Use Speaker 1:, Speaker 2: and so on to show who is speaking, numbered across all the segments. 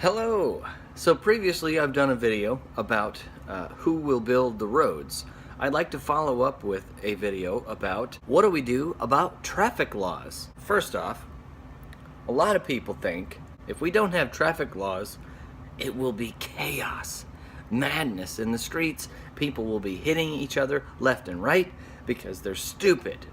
Speaker 1: Hello! So previously I've done a video about who will build the roads. I'd like to follow up with a video about what do we do about traffic laws. First off, a lot of people think if we don't have traffic laws, it will be chaos, madness in the streets. People will be hitting each other left and right because they're stupid.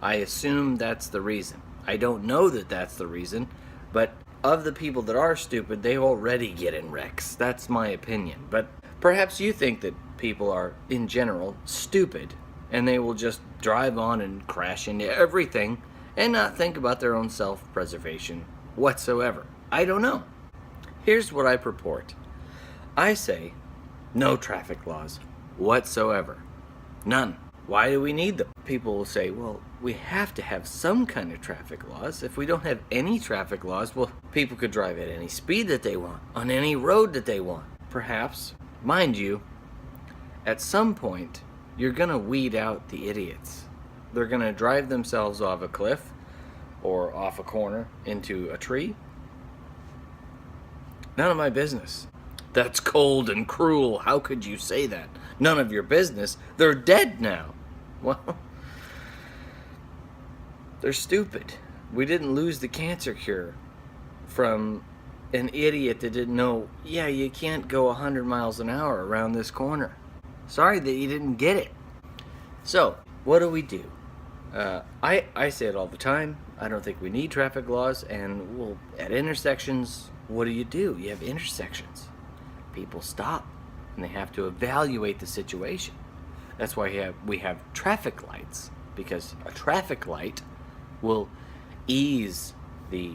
Speaker 1: I assume that's the reason. I don't know that that's the reason, but of the people that are stupid, they already get in wrecks. That's my opinion. But perhaps you think that people are, in general, stupid, and they will just drive on and crash into everything and not think about their own self-preservation whatsoever. I don't know. Here's what I purport. I say no traffic laws whatsoever. None. Why do we need them? People will say, well, we have to have some kind of traffic laws. If we don't have any traffic laws, well, people could drive at any speed that they want, on any road that they want. Perhaps, mind you, at some point, you're gonna weed out the idiots. They're gonna drive themselves off a cliff or off a corner into a tree. None of my business. That's cold and cruel. How could you say that? None of your business. They're dead now. Well, they're stupid. We didn't lose the cancer cure from an idiot that didn't know, yeah, you can't go 100 miles an hour around this corner. Sorry that you didn't get it. So, what do we do? I say it all the time. I don't think we need traffic laws, and well, at intersections, what do? You have intersections. People stop, and they have to evaluate the situation. That's why we have traffic lights, because a traffic light will ease the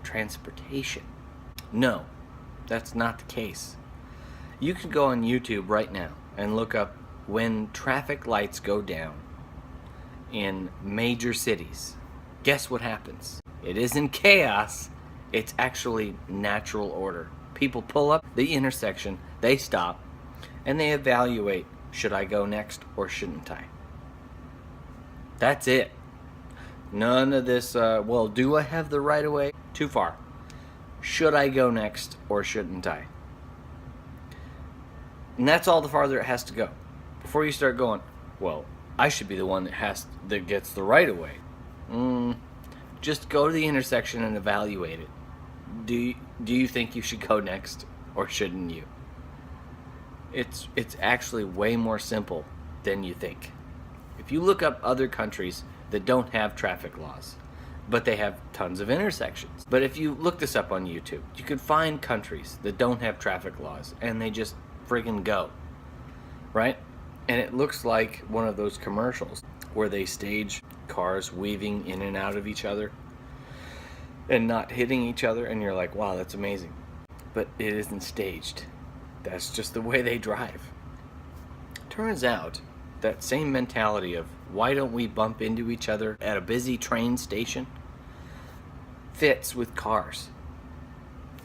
Speaker 1: transportation. No, that's not the case. You can go on YouTube right now and look up when traffic lights go down in major cities. Guess what happens? It isn't chaos, it's actually natural order. People pull up the intersection, they stop, and they evaluate, should I go next or shouldn't I? That's it. None of this, well, do I have the right of way? Too far. Should I go next or shouldn't I? And that's all the farther it has to go. Before you start going, well, I should be the one that gets the right of way. Just go to the intersection and evaluate it. Do you think you should go next or shouldn't you? It's actually way more simple than you think. If you look up other countries that don't have traffic laws, but they have tons of intersections. But if you look this up on YouTube, you could find countries that don't have traffic laws and they just friggin' go, right? And it looks like one of those commercials where they stage cars weaving in and out of each other and not hitting each other, and you're like, wow, that's amazing. But it isn't staged. That's just the way they drive. Turns out that same mentality of why don't we bump into each other at a busy train station fits with cars.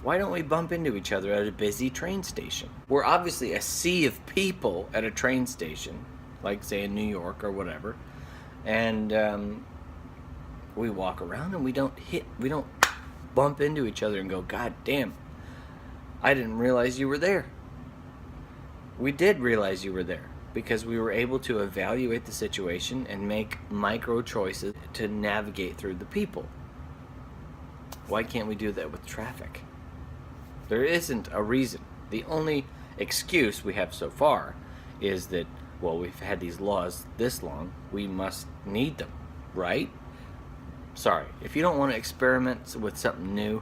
Speaker 1: Why don't we bump into each other at a busy train station? We're obviously a sea of people at a train station, like say in New York or whatever, and we walk around and we don't bump into each other and go, God damn, I didn't realize you were there. We did realize you were there because we were able to evaluate the situation and make micro choices to navigate through the people. Why can't we do that with traffic? There isn't a reason. The only excuse we have so far is that, well, we've had these laws this long, we must need them, right? Sorry, if you don't want to experiment with something new,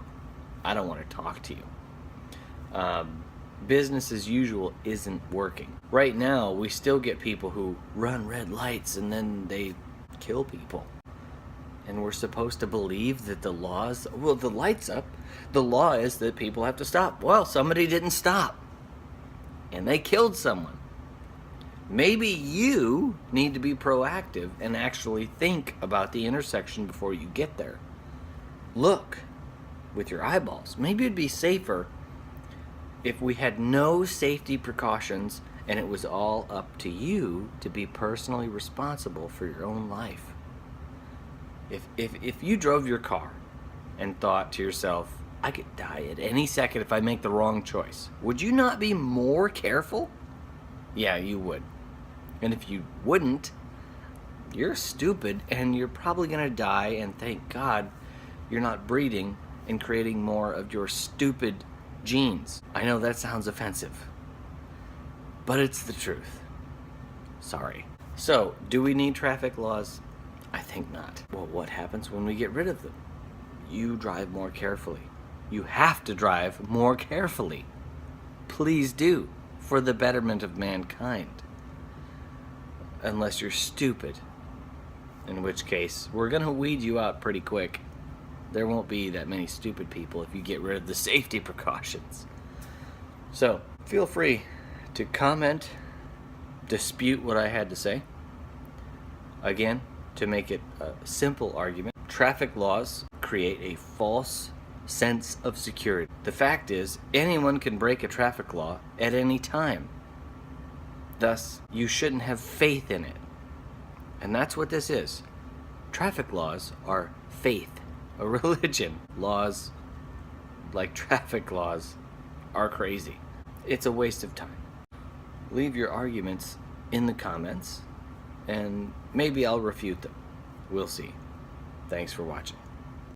Speaker 1: I don't want to talk to you. Business as usual isn't working. Right now, we still get people who run red lights and then they kill people. And we're supposed to believe that the laws, well, the light's up. The law is that people have to stop. Well, somebody didn't stop. And they killed someone. Maybe you need to be proactive and actually think about the intersection before you get there. Look with your eyeballs. Maybe it'd be safer if we had no safety precautions and it was all up to you to be personally responsible for your own life. If you drove your car and thought to yourself, I could die at any second if I make the wrong choice. Would you not be more careful? Yeah, you would. And if you wouldn't, you're stupid and you're probably gonna die, and thank God you're not breeding and creating more of your stupid genes. I know that sounds offensive, but it's the truth. Sorry. So, do we need traffic laws? I think not. Well, what happens when we get rid of them? You drive more carefully. You have to drive more carefully. Please do, for the betterment of mankind. Unless you're stupid, in which case we're gonna weed you out pretty quick. There won't be that many stupid people if you get rid of the safety precautions. So, feel free to comment, dispute what I had to say. Again, to make it a simple argument, traffic laws create a false sense of security. The fact is, anyone can break a traffic law at any time. Thus, you shouldn't have faith in it. And that's what this is. Traffic laws are faith, a religion. Laws, like traffic laws, are crazy. It's a waste of time. Leave your arguments in the comments, and maybe I'll refute them. We'll see. Thanks for watching.